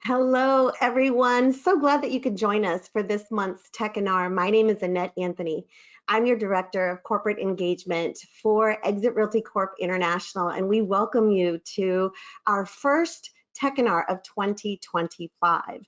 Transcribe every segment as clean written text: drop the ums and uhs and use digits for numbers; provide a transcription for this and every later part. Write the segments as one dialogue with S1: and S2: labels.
S1: Hello, everyone. So glad that you could join us for this month's Techinar. My name is Annette Anthony. I'm your Director of Corporate Engagement for EXIT Realty Corp International, and we welcome you to our first Techinar of 2025.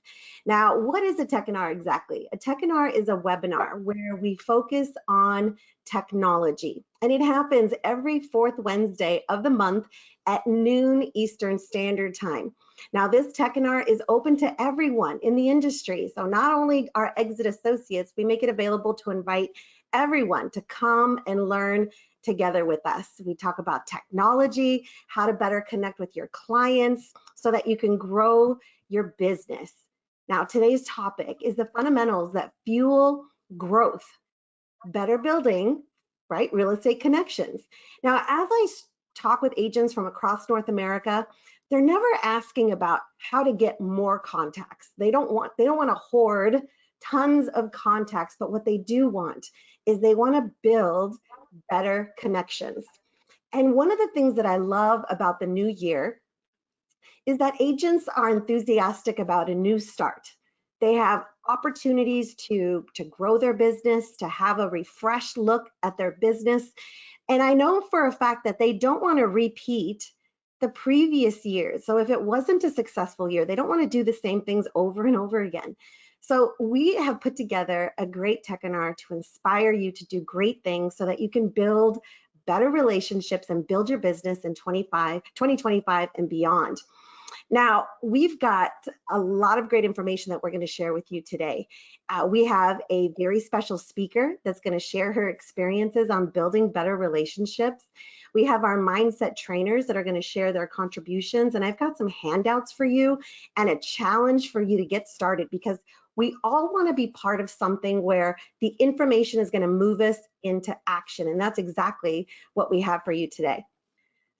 S1: Now, what is a Techinar exactly? A Techinar is a webinar where we focus on technology, and it happens every fourth Wednesday of the month at noon Eastern Standard Time. Now, this Techinar is open to everyone in the industry. So not only our exit associates, we make it available to invite everyone to come and learn together with us. We talk about technology, how to better connect with your clients so that you can grow your business. Now, today's topic is the fundamentals that fuel growth, better building, right? Real estate connections. Now, as I talk with agents from across North America, they're never asking about how to get more contacts. They don't want to hoard tons of contacts, but what they do want is they want to build better connections. And one of the things that I love about the new year is that agents are enthusiastic about a new start. They have opportunities to grow their business, to have a refreshed look at their business. And I know for a fact that they don't want to repeat the previous years. So if it wasn't a successful year, they don't want to do the same things over and over again. So we have put together a great Techinar to inspire you to do great things so that you can build better relationships and build your business in 2025 and beyond. Now, we've got a lot of great information that we're going to share with you today. We have a very special speaker that's going to share her experiences on building better relationships. We have our mindset trainers that are going to share their contributions, and I've got some handouts for you and a challenge for you to get started, because we all want to be part of something where the information is going to move us into action, and that's exactly what we have for you today.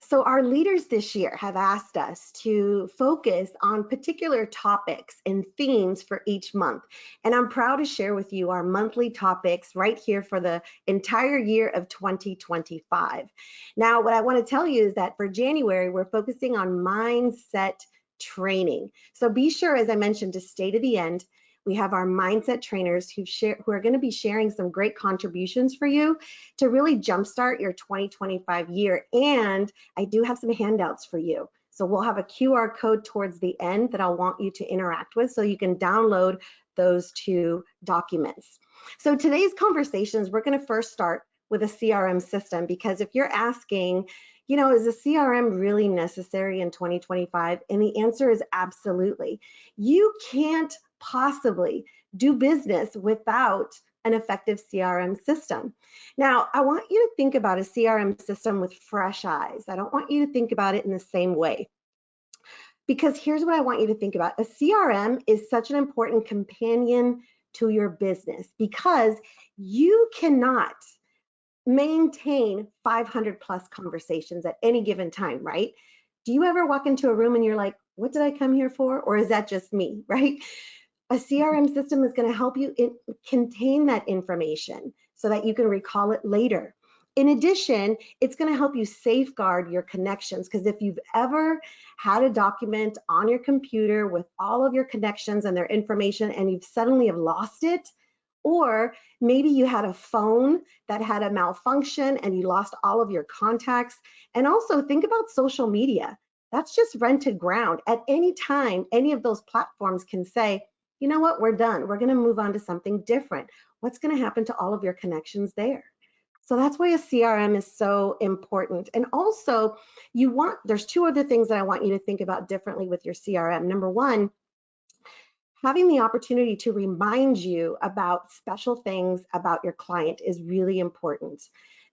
S1: So our leaders this year have asked us to focus on particular topics and themes for each month. And I'm proud to share with you our monthly topics right here for the entire year of 2025. Now, what I want to tell you is that for January, we're focusing on mindset training. So be sure, as I mentioned, to stay to the end. We have our mindset trainers who are going to be sharing some great contributions for you to really jumpstart your 2025 year. And I do have some handouts for you. So we'll have a QR code towards the end that I'll want you to interact with so you can download those two documents. So today's conversations, we're going to first start with a CRM system, because if you're asking, is a CRM really necessary in 2025? And the answer is absolutely. You can't possibly do business without an effective CRM system. Now, I want you to think about a CRM system with fresh eyes. I don't want you to think about it in the same way, because here's what I want you to think about. A CRM is such an important companion to your business, because you cannot maintain 500 plus conversations at any given time, right? Do you ever walk into a room and you're like, what did I come here for? Or is that just me, right? A CRM system is going to help you contain that information so that you can recall it later. In addition, it's going to help you safeguard your connections, because if you've ever had a document on your computer with all of your connections and their information and you've suddenly have lost it, or maybe you had a phone that had a malfunction and you lost all of your contacts. And also think about social media. That's just rented ground. At any time, any of those platforms can say, you know what, we're done. We're going to move on to something different. What's going to happen to all of your connections there? So that's why a CRM is so important. And also, there's two other things that I want you to think about differently with your CRM. Number one, having the opportunity to remind you about special things about your client is really important.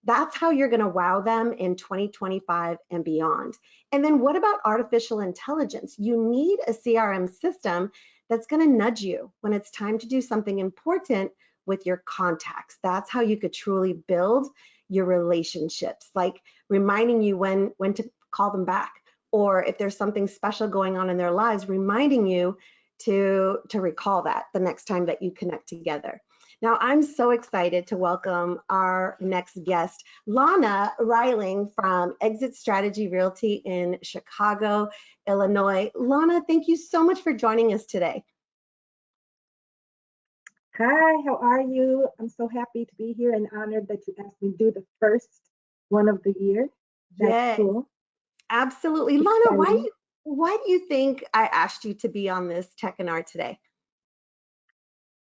S1: That's how you're going to wow them in 2025 and beyond. And then what about artificial intelligence? You need a CRM system that's going to nudge you when it's time to do something important with your contacts. That's how you could truly build your relationships, like reminding you when to call them back, or if there's something special going on in their lives, reminding you to recall that the next time that you connect together. Now, I'm so excited to welcome our next guest, Lona Reiling from EXIT Strategy Realty in Chicago, Illinois. Lona, thank you so much for joining us today.
S2: Hi, how are you? I'm so happy to be here and honored that you asked me to do the first one of the year. That's
S1: Yes,
S2: cool.
S1: absolutely. Lona,
S2: Exciting.
S1: why do you think I asked you to be on this Techinar today?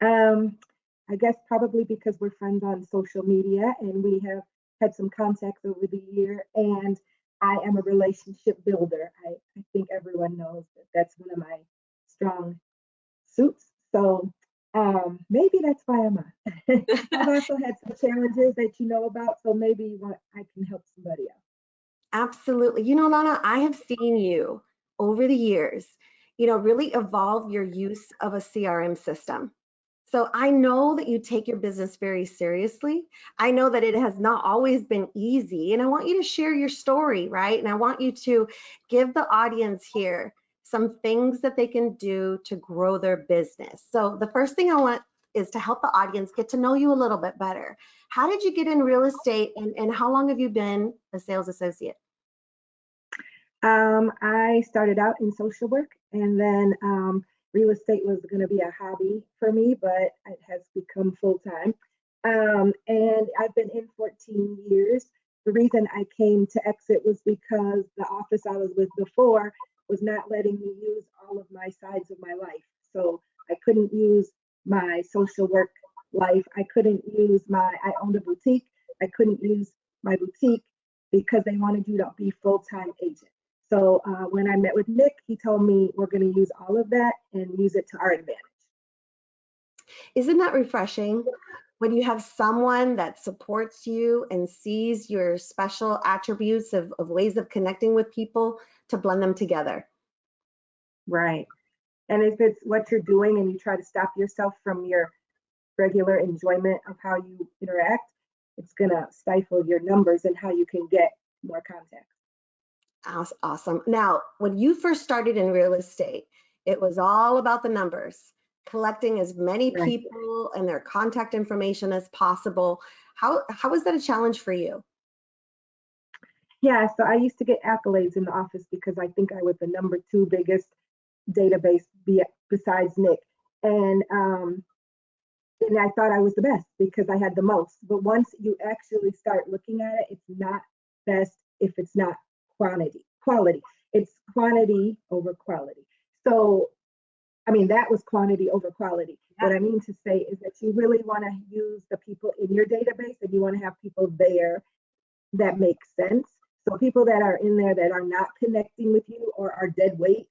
S2: Um, I guess probably because we're friends on social media and we have had some contacts over the year, and I am a relationship builder. I think everyone knows that that's one of my strong suits. So maybe that's why I'm on. I've also had some challenges that you know about, so maybe I can help somebody else.
S1: Absolutely. You know, Lana, I have seen you over the years, really evolve your use of a CRM system. So I know that you take your business very seriously. I know that it has not always been easy, and I want you to share your story, right? And I want you to give the audience here some things that they can do to grow their business. So the first thing I want is to help the audience get to know you a little bit better. How did you get in real estate, and how long have you been a sales associate?
S2: I started out in social work, and then real estate was going to be a hobby for me, but it has become full time. And I've been in 14 years. The reason I came to exit was because the office I was with before was not letting me use all of my sides of my life. So I couldn't use my social work life. I owned a boutique. I couldn't use my boutique because they wanted you to be full-time agent. So when I met with Nick, he told me we're going to use all of that and use it to our advantage.
S1: Isn't that refreshing when you have someone that supports you and sees your special attributes of ways of connecting with people to blend them together?
S2: Right. And if it's what you're doing and you try to stop yourself from your regular enjoyment of how you interact, it's going to stifle your numbers and how you can get more contacts.
S1: Awesome. Now, when you first started in real estate, it was all about the numbers, collecting as many
S2: Right.
S1: people and their contact information as possible. How was that a challenge for you?
S2: Yeah, so I used to get accolades in the office because I think I was the number 2 biggest database besides Nick. And I thought I was the best because I had the most. But once you actually start looking at it, it's not best if it's not quality. It's quantity over quality. So, I mean, that was quantity over quality.
S1: Yeah.
S2: What I mean to say is that you really want to use the people in your database, and you want to have people there that make sense. So people that are in there that are not connecting with you or are dead weight,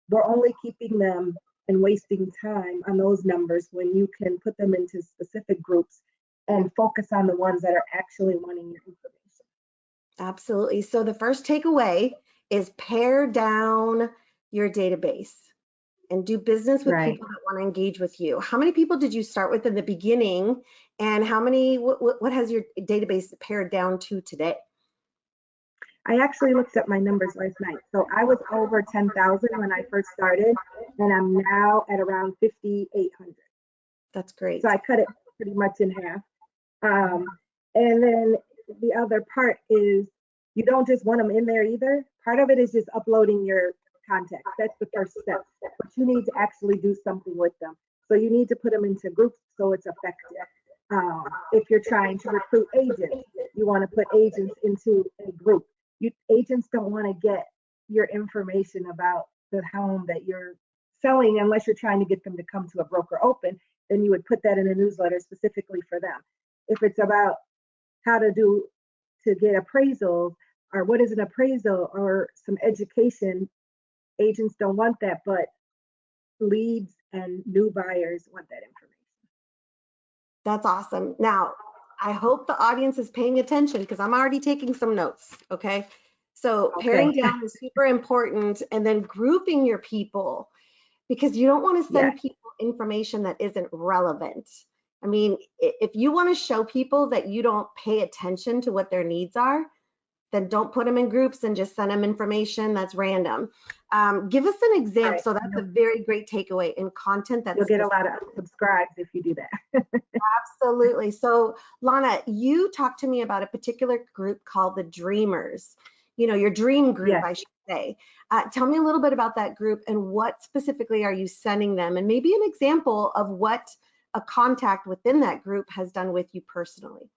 S2: we're only keeping them and wasting time on those numbers when you can put them into specific groups and focus on the ones that are actually wanting your information.
S1: Absolutely. So the first takeaway is pare down your database and do business with
S2: Right.
S1: people that want to engage with you. How many people did you start with in the beginning, and what has your database pared down to today?
S2: I actually looked at my numbers last night. So I was over 10,000 when I first started, and I'm now at around 5,800.
S1: That's great.
S2: So I cut it pretty much in half. And then the other part is you don't just want them in there either. Part of it is just uploading your contacts. That's the first step. But you need to actually do something with them. So you need to put them into groups so it's effective. If you're trying to recruit agents, you want to put agents into a group. Agents don't want to get your information about the home that you're selling unless you're trying to get them to come to a broker open. Then you would put that in a newsletter specifically for them. If it's about how to get appraisals or what is an appraisal or some education, agents don't want that, but leads and new buyers want that information.
S1: That's awesome. Now, I hope the audience is paying attention because I'm already taking some notes, okay? So paring down is super important, and then grouping your people, because you don't want to send people information that isn't relevant. I mean, if you want to show people that you don't pay attention to what their needs are, then don't put them in groups and just send them information that's random. Give us an example.
S2: Right.
S1: So that's a very great takeaway in content that's
S2: You'll get a lot of unsubscribes if you do that.
S1: absolutely. So Lana, you talked to me about a particular group called the Dreamers, your dream group,
S2: Yes.
S1: I should say. Tell me a little bit about that group and what specifically are you sending them, and maybe an example of what a contact within that group has done with you personally.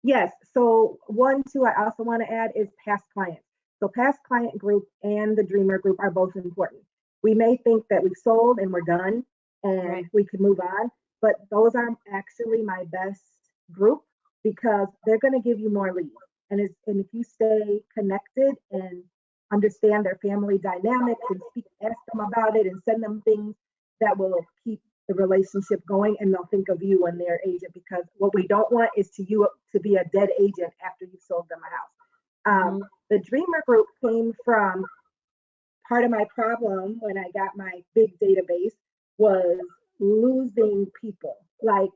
S2: Yes. So one, too, I also want to add is past clients. So past client group and the dreamer group are both important. We may think that we've sold and we're done and
S1: Right.
S2: we can move on, but those are actually my best group because they're going to give you more leads. And if you stay connected and understand their family dynamics and ask them about it and send them things that will keep the relationship going, and they'll think of you when they're agent, because what we don't want is you to be a dead agent after you've sold them a house. The dreamer group came from part of my problem when I got my big database was losing people. Like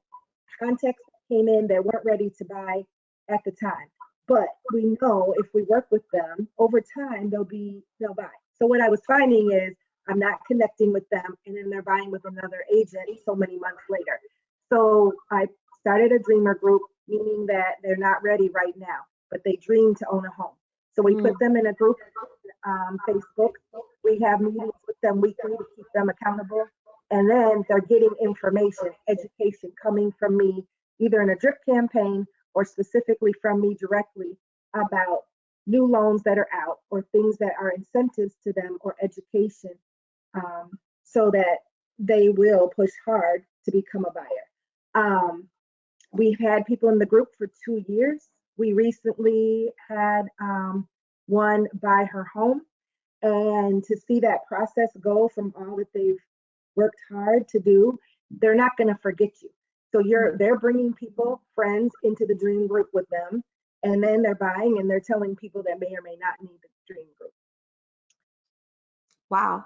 S2: contacts came in that weren't ready to buy at the time. But we know if we work with them over time, they'll buy. So what I was finding is I'm not connecting with them, and then they're buying with another agent so many months later. So I started a dreamer group, meaning that they're not ready right now, but they dream to own a home. So we put them in a group on Facebook. We have meetings with them weekly to keep them accountable. And then they're getting information, education coming from me, either in a drip campaign or specifically from me directly about new loans that are out or things that are incentives to them or education, so that they will push hard to become a buyer. We've had people in the group for 2 years. We recently had one buy her home, and to see that process go from all that they've worked hard to do, they're not going to forget you. So they're bringing people, friends into the dream group with them, and then they're buying and they're telling people that may or may not need the dream group.
S1: Wow.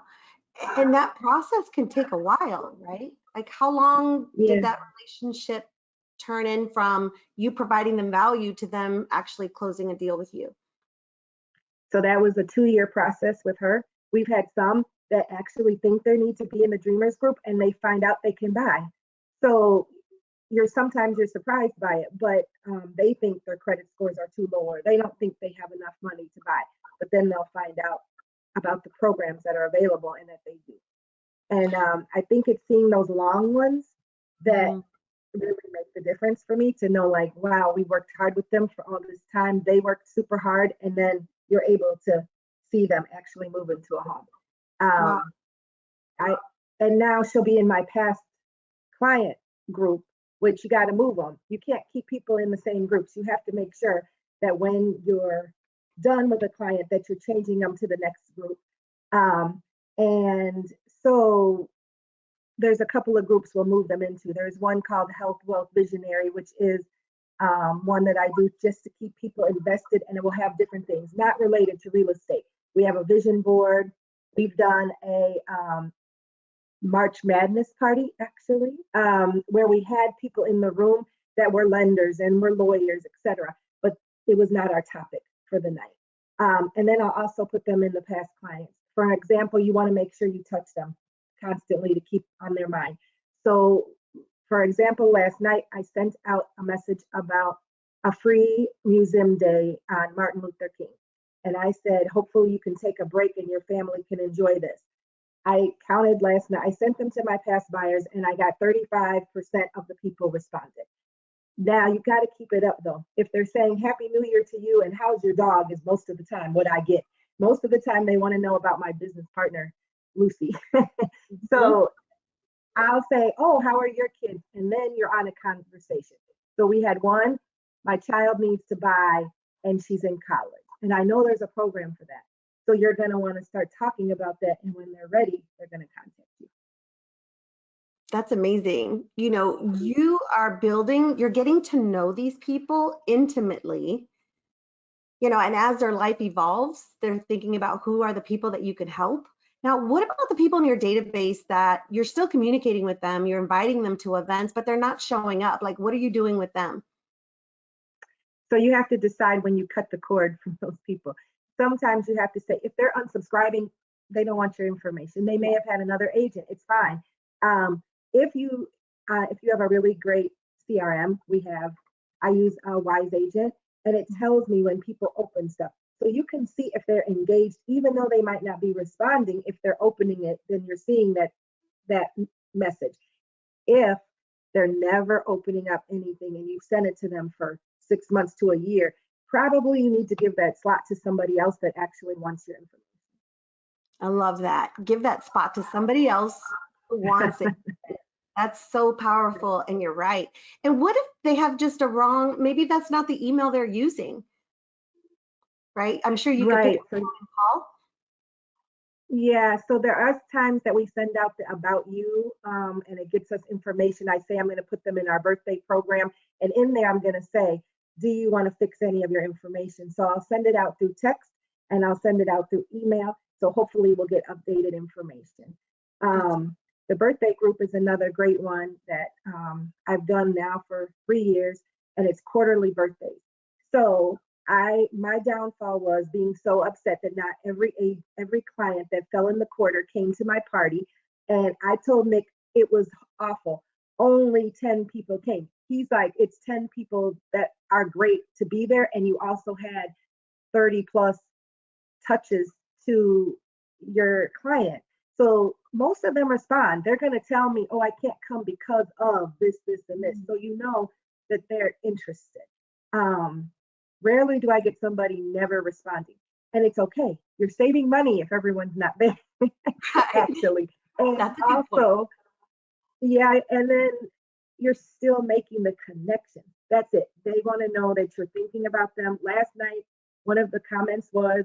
S1: And that process can take a while, right? Like how long did that relationship turn in from you providing them value to them actually closing a deal with you?
S2: So that was a 2-year process with her. We've had some that actually think they need to be in the dreamers group and they find out they can buy. So sometimes you're surprised by it, but they think their credit scores are too low, or they don't think they have enough money to buy. But then they'll find out about the programs that are available and that they do. And I think it's seeing those long ones that really make the difference for me to know, like, wow, we worked hard with them for all this time. They worked super hard, and then you're able to see them actually move into a home.
S1: Wow.
S2: And now she'll be in my past client group, which you got to move them. You can't keep people in the same groups. You have to make sure that when you're done with a client that you're changing them to the next group. And so there's a couple of groups we'll move them into. There's one called Health Wealth Visionary, which is one that I do just to keep people invested, and it will have different things not related to real estate. We have a vision board. We've done a March Madness party, actually, where we had people in the room that were lenders and were lawyers, etc. But it was not our topic for the night. And then I'll also put them in the past clients. For example, you want to make sure you touch them constantly to keep on their mind. So, for example, last night I sent out a message about a free museum day on Martin Luther King. And I said, hopefully you can take a break and your family can enjoy this. I counted last night. I sent them to my past buyers and I got 35% of the people responded. Now you got to keep it up though. If they're saying Happy New Year to you and how's your dog is most of the time what I get. Most of the time they want to know about my business partner, Lucy. So I'll say, oh, how are your kids? And then you're on a conversation. So we had one, my child needs to buy and she's in college. And I know there's a program for that. So you're going to want to start talking about that. And when they're ready, they're going to contact you.
S1: That's amazing. You are you're getting to know these people intimately, and as their life evolves, they're thinking about who are the people that you could help. Now, what about the people in your database that you're still communicating with them, you're inviting them to events, but they're not showing up? Like, what are you doing with them?
S2: So you have to decide when you cut the cord from those people. Sometimes you have to say, if they're unsubscribing, they don't want your information. They may have had another agent. It's fine. Um, if you have a really great CRM, I use a Wise Agent, and it tells me when people open stuff. So you can see if they're engaged, even though they might not be responding. If they're opening it, then you're seeing that message. If they're never opening up anything and you send it to them for 6 months to a year, probably you need to give that slot to somebody else that actually wants your information.
S1: I love that. Give that spot to somebody else who wants it. That's so powerful, and you're right. And what if they have just a wrong, maybe that's not the email they're using, right? I'm sure you could pick
S2: Right.
S1: up the phone and call.
S2: Yeah, so there are times that we send out the about you, and it gets us information. I say I'm going to put them in our birthday program, and in there I'm going to say, do you want to fix any of your information? So I'll send it out through text, and I'll send it out through email. So hopefully we'll get updated information. The birthday group is another great one that I've done now for 3 years, and it's quarterly birthdays. So my downfall was being so upset that not every client that fell in the quarter came to my party. And I told Nick it was awful. Only 10 people came. He's like, it's 10 people that are great to be there. And you also had 30 plus touches to your client. So most of them respond. They're going to tell me, oh, I can't come because of this, this, and this. So you know that they're interested. Rarely do I get somebody never responding. And it's okay. You're saving money if everyone's not there, actually. And
S1: That's a good
S2: also,
S1: point.
S2: yeah, and then you're still making the connection. That's it. They want to know that you're thinking about them. Last night, one of the comments was,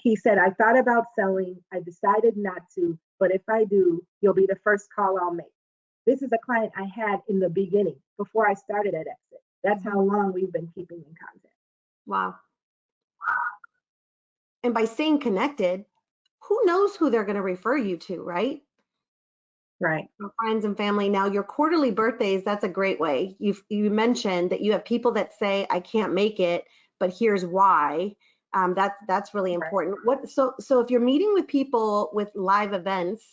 S2: he said, I thought about selling. I decided not to, but if I do, you'll be the first call I'll make. This is a client I had in the beginning before I started at Exit. That's how long we've been keeping in contact.
S1: Wow. And by staying connected, who knows who they're going to refer you to, right?
S2: Right.
S1: Your friends and family. Now, your quarterly birthdays, that's a great way. You mentioned that you have people that say, I can't make it, but here's why. That's really important. Right. So if you're meeting with people with live events,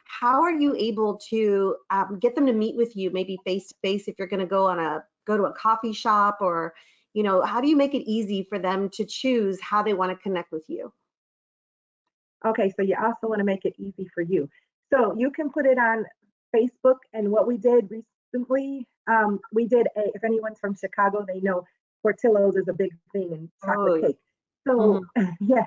S1: how are you able to get them to meet with you, maybe face to face, if you're going to go to a coffee shop, or how do you make it easy for them to choose how they want to connect with you?
S2: Okay, so you also want to make it easy for you. So you can put it on Facebook, and what we did recently, if anyone's from Chicago, they know Portillo's is a big thing in chocolate cake. So yeah,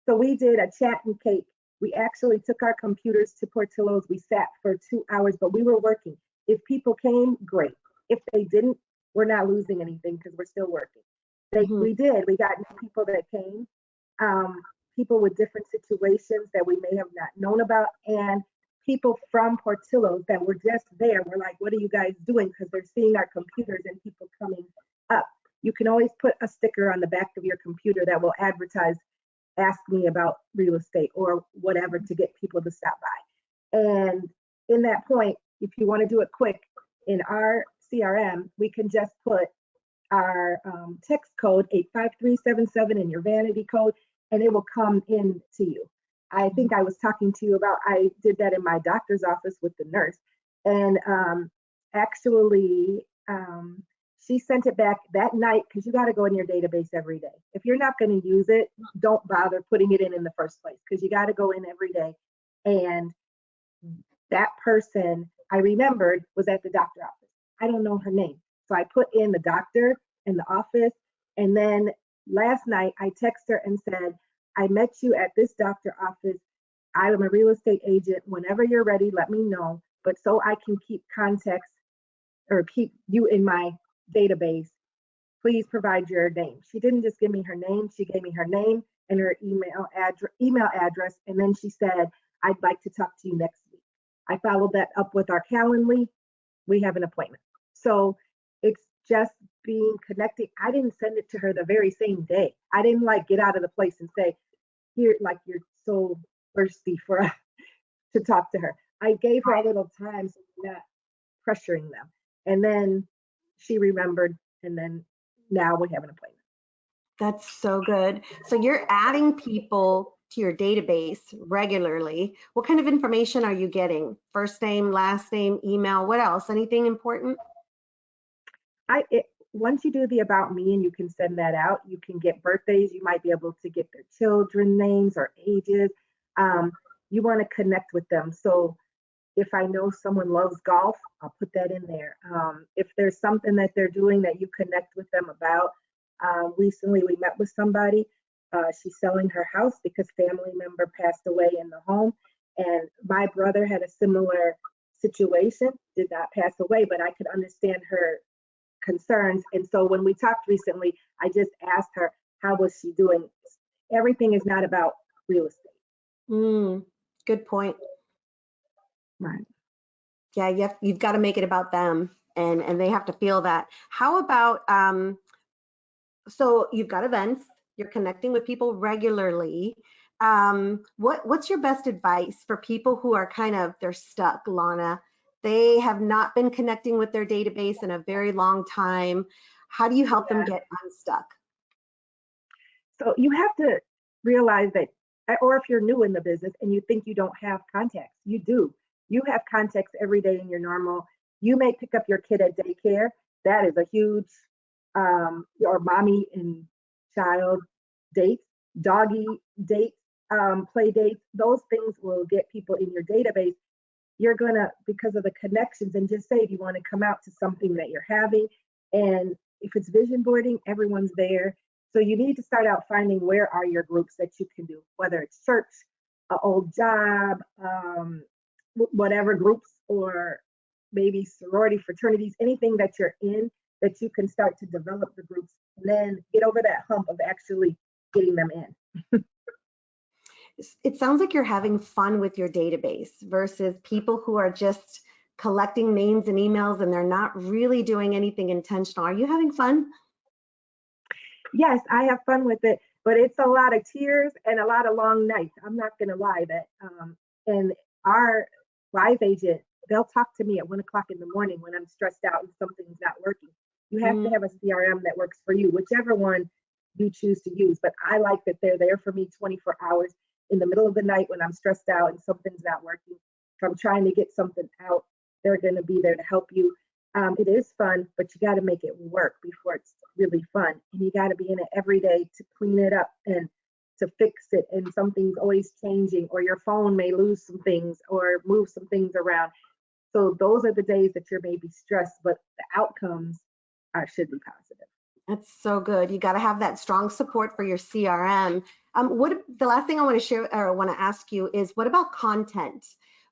S2: so we did a chat and cake. We actually took our computers to Portillo's. We sat for 2 hours, but we were working. If people came, great. If they didn't, we're not losing anything because we're still working. We got new people that came, people with different situations that we may have not known about, and people from Portillo's that were just there. We're like, what are you guys doing? Because they're seeing our computers and people coming up. You can always put a sticker on the back of your computer that will advertise, ask me about real estate or whatever, to get people to stop by. And in that point, if you want to do it quick, in our CRM, we can just put our text code 85377 in your vanity code, and it will come in to you. I think I was talking to you about, I did that in my doctor's office with the nurse, and she sent it back that night, because you got to go in your database every day. If you're not going to use it, don't bother putting it in the first place, because you got to go in every day. And that person I remembered was at the doctor's office. I don't know her name. So I put in the doctor and the office. And then last night I texted her and said, I met you at this doctor office. I am a real estate agent. Whenever you're ready, let me know. But so I can keep context or keep you in my database, please provide your name. She didn't just give me her name. She gave me her name and her email address. And then she said, I'd like to talk to you next week. I followed that up with our Calendly. We have an appointment. So it's just being connected. I didn't send it to her the very same day. I didn't like get out of the place and say, here, like you're so thirsty for us to talk to her. I gave her a little time so we're not pressuring them. And then she remembered and then now we have an appointment.
S1: That's so good. So you're adding people to your database regularly. What kind of information are you getting? First name, last name, email, what else? Anything important?
S2: Once you do the about me and you can send that out, you can get birthdays. You might be able to get their children names or ages. You want to connect with them. So if I know someone loves golf, I'll put that in there. If there's something that they're doing that you connect with them about, recently we met with somebody. She's selling her house because family member passed away in the home, and my brother had a similar situation, did not pass away, but I could understand her concerns. And so when we talked recently, I just asked her, how was she doing? Everything is not about real estate.
S1: Good point.
S2: Right.
S1: Yeah, you've got to make it about them, and they have to feel that. How about, so you've got events, you're connecting with people regularly. What's your best advice for people who are they're stuck, Lana? They have not been connecting with their database in a very long time. How do you help them get unstuck?
S2: So you have to realize that, or if you're new in the business and you think you don't have contacts, you do. You have contacts every day in your normal. You may pick up your kid at daycare. That is a huge, or mommy and child dates, doggy dates, play dates. Those things will get people in your database. You're gonna, because of the connections, and just say if you want to come out to something that you're having. And if it's vision boarding, everyone's there. So you need to start out finding where are your groups that you can do, whether it's church, an old job, whatever groups, or maybe sorority, fraternities, anything that you're in that you can start to develop the groups and then get over that hump of actually getting them in.
S1: It sounds like you're having fun with your database versus people who are just collecting names and emails and they're not really doing anything intentional. Are you having fun?
S2: Yes, I have fun with it, but it's a lot of tears and a lot of long nights. I'm not going to lie that. And our live agent, they'll talk to me at 1 o'clock in the morning when I'm stressed out and something's not working. You have to have a CRM that works for you, whichever one you choose to use. But I like that they're there for me 24 hours in the middle of the night when I'm stressed out and something's not working. If I'm trying to get something out, they're going to be there to help you. It is fun, but you got to make it work before it's really fun. And you got to be in it every day to clean it up and to fix it. And something's always changing, or your phone may lose some things or move some things around. So those are the days that you're maybe stressed, but the outcomes should be positive.
S1: That's so good. You got to have that strong support for your CRM. The last thing I want to share or I want to ask you is, what about content?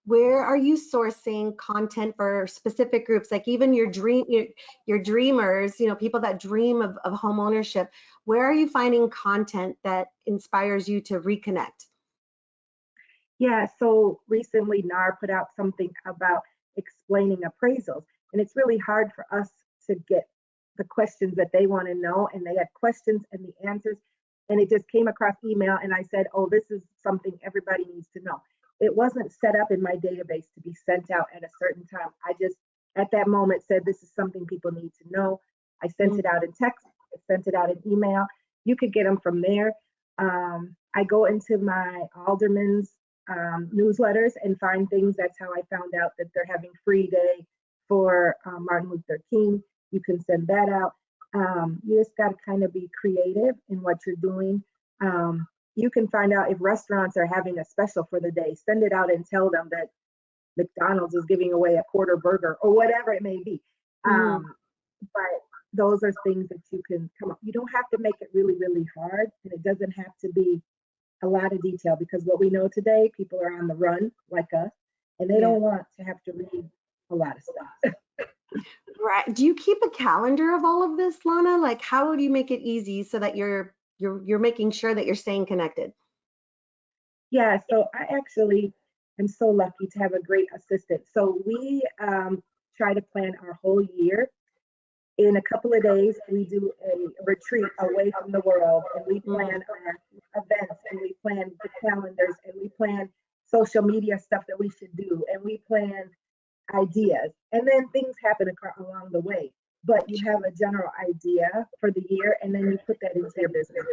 S1: Where are you sourcing content for specific groups, like even your dreamers, people that dream of home ownership? Where are you finding content that inspires you to reconnect?
S2: Yeah, so recently NAR put out something about explaining appraisals, and it's really hard for us to get the questions that they want to know, and they had questions and the answers, and it just came across email, and I said, oh, this is something everybody needs to know. It wasn't set up in my database to be sent out at a certain time. I just, at that moment, said this is something people need to know. I sent it out in text, I sent it out in email. You could get them from there. I go into my alderman's newsletters and find things. That's how I found out that they're having free day for Martin Luther King. You can send that out. You just got to kind of be creative in what you're doing. You can find out if restaurants are having a special for the day. Send it out and tell them that McDonald's is giving away a quarter burger or whatever it may be. But those are things that you can come up. You don't have to make it really, really hard, and it doesn't have to be a lot of detail, because what we know today, people are on the run like us, and they don't want to have to read a lot of stuff.
S1: Right. Do you keep a calendar of all of this, Lana? Like, how would you make it easy so that you're making sure that you're staying connected?
S2: Yeah, so I actually am so lucky to have a great assistant. So we try to plan our whole year. In a couple of days, we do a retreat away from the world, and we plan our events, and we plan the calendars, and we plan social media stuff that we should do, and we plan ideas. And then things happen along the way. but you have a general idea for the year, and then you put that into your business.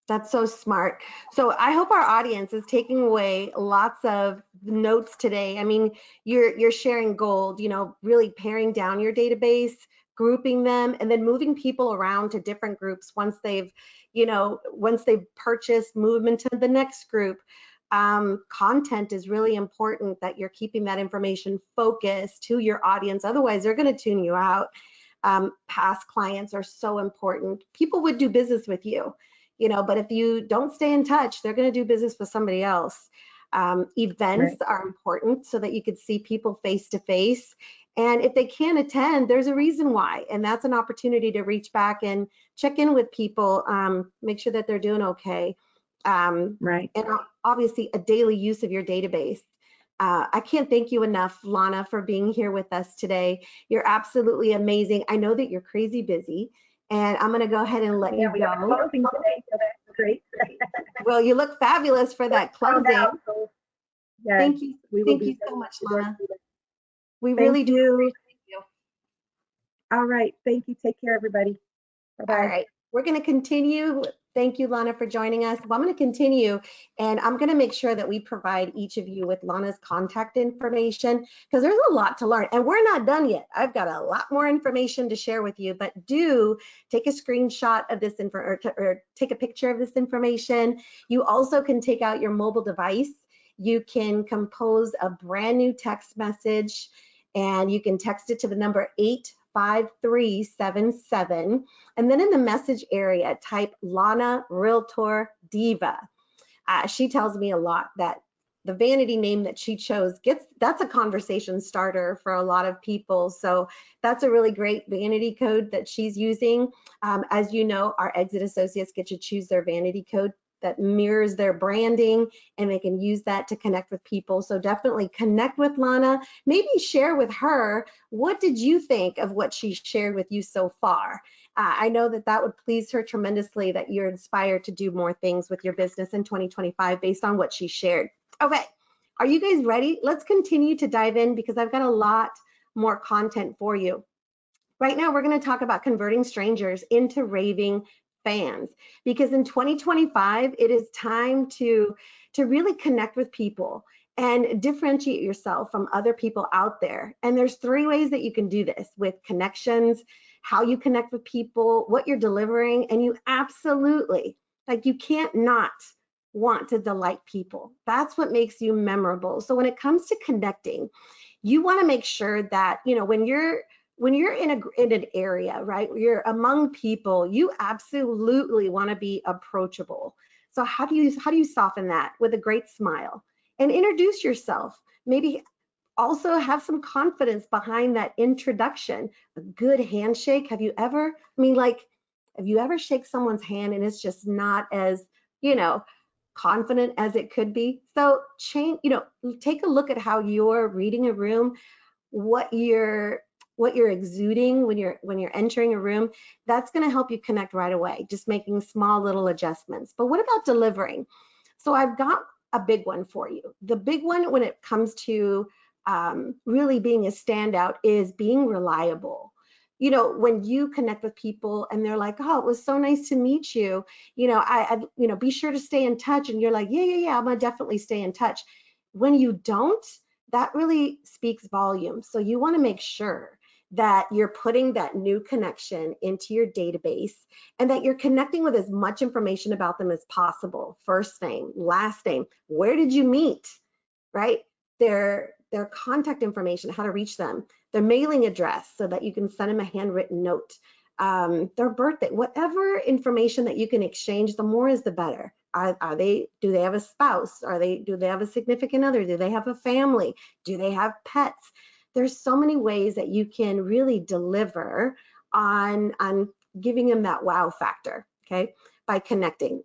S1: That's so smart. So I hope our audience is taking away lots of notes today. I mean, you're sharing gold, you know, really paring down your database, grouping them, and then moving people around to different groups once they've, you know, once they've purchased, move them into the next group. Content is really important, that you're keeping that information focused to your audience. Otherwise, they're going to tune you out. Past clients are so important. People would do business with you, you know, but if you don't stay in touch, they're going to do business with somebody else. Events are important so that you could see people face to face. And if they can't attend, there's a reason why. And that's an opportunity to reach back and check in with people, make sure that they're doing okay. And obviously a daily use of your database. I can't thank you enough, Lona, for being here with us today. You're absolutely amazing. I know that you're crazy busy, and I'm going to go ahead and let you go.
S2: Closing today, so that's great.
S1: Well, you look fabulous for that closing.
S2: Yes,
S1: thank you so much, Lona. We
S2: Thank
S1: really do
S2: you.
S1: appreciate you.
S2: All right, thank you. Take care, everybody. Bye-bye.
S1: All right, we're going to continue. Thank you, Lona, for joining us. Well, I'm going to continue, and I'm going to make sure that we provide each of you with Lona's contact information, because there's a lot to learn, and we're not done yet. I've got a lot more information to share with you, but do take a screenshot of this info, or take a picture of this information. You also can take out your mobile device. You can compose a brand new text message, and you can text it to the number 85377, and then in the message area, type Lona Realtor Diva. She tells me a lot that the vanity name that she chose that's a conversation starter for a lot of people. So that's a really great vanity code that she's using. As you know, our exit associates get to choose their vanity code that mirrors their branding, and they can use that to connect with people. So definitely connect with Lona. Maybe share with her, what did you think of what she shared with you so far? I know that that would please her tremendously, that you're inspired to do more things with your business in 2025 based on what she shared. Okay, are you guys ready? Let's continue to dive in, because I've got a lot more content for you. Right now, we're going to talk about converting strangers into raving fans, because in 2025 it is time to really connect with people and differentiate yourself from other people out there. And there's 3 ways that you can do this: with connections, how you connect with people, what you're delivering, and you absolutely, like, you can't not want to delight people. That's what makes you memorable. So when it comes to connecting, you want to make sure that, you know, when you're in an area, right, you're among people, you absolutely want to be approachable. So how do you soften that? With a great smile and introduce yourself. Maybe also have some confidence behind that introduction. A good handshake. Have you ever shake someone's hand and it's just not as, you know, confident as it could be? So take a look at how you're reading a room, what you're exuding when you're entering a room. That's going to help you connect right away, just making small little adjustments. But what about delivering? So I've got a big one for you. The big one when it comes to really being a standout is being reliable. You know, when you connect with people and they're like, "Oh, it was so nice to meet you. You know, I be sure to stay in touch." And you're like, "Yeah, I'm gonna definitely stay in touch." When you don't, that really speaks volumes. So you want to make sure that you're putting that new connection into your database, and that you're connecting with as much information about them as possible. First name, last name, where did you meet, right? Their contact information, how to reach them, their mailing address so that you can send them a handwritten note, their birthday, whatever information that you can exchange, the more is the better. Do they have a spouse? Do they have a significant other? Do they have a family? Do they have pets? There's so many ways that you can really deliver on giving them that wow factor, okay, by connecting.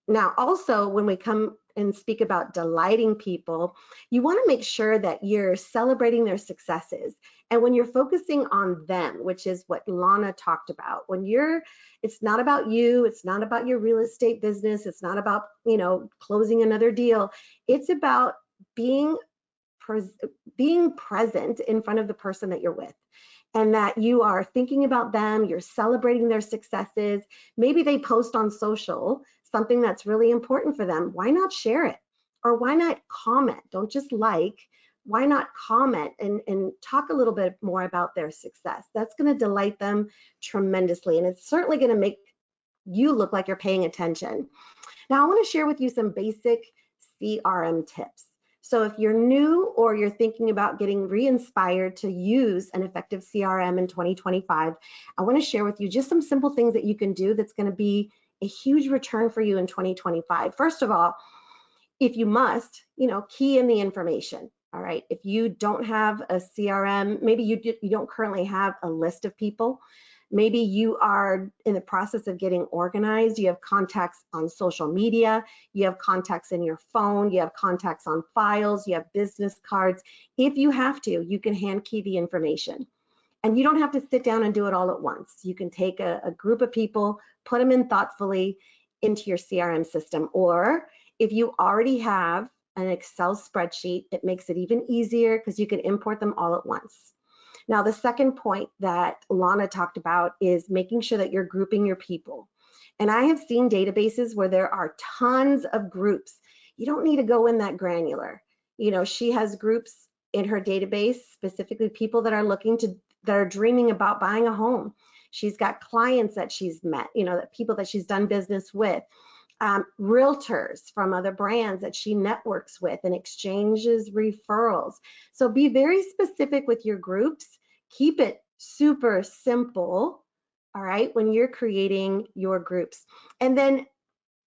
S1: Now, also, when we come and speak about delighting people, you want to make sure that you're celebrating their successes. And when you're focusing on them, which is what Lona talked about, it's not about you, it's not about your real estate business, it's not about, closing another deal. It's about being present in front of the person that you're with. and that you are thinking about them, you're celebrating their successes. Maybe they post on social something that's really important for them. Why not share it? Or why not comment? Don't just like, why not comment and talk a little bit more about their success? That's going to delight them tremendously, and it's certainly going to make you look like you're paying attention. Now, I want to share with you some basic CRM tips. So if you're new or you're thinking about getting re-inspired to use an effective CRM in 2025, I want to share with you just some simple things that you can do that's going to be a huge return for you in 2025. First of all, if you must, key in the information. All right. If you don't have a CRM, maybe you don't currently have a list of people. Maybe you are in the process of getting organized. You have contacts on social media. You have contacts in your phone. You have contacts on files. You have business cards. If you have to, you can hand key the information. And you don't have to sit down and do it all at once. You can take a group of people, put them in thoughtfully into your CRM system. Or if you already have an Excel spreadsheet, it makes it even easier because you can import them all at once. Now, the second point that Lana talked about is making sure that you're grouping your people. And I have seen databases where there are tons of groups. You don't need to go in that granular. She has groups in her database, specifically people that are dreaming about buying a home. She's got clients that she's met, people that she's done business with. Realtors from other brands that she networks with and exchanges referrals. So be very specific with your groups. Keep it super simple, all right, when you're creating your groups. And then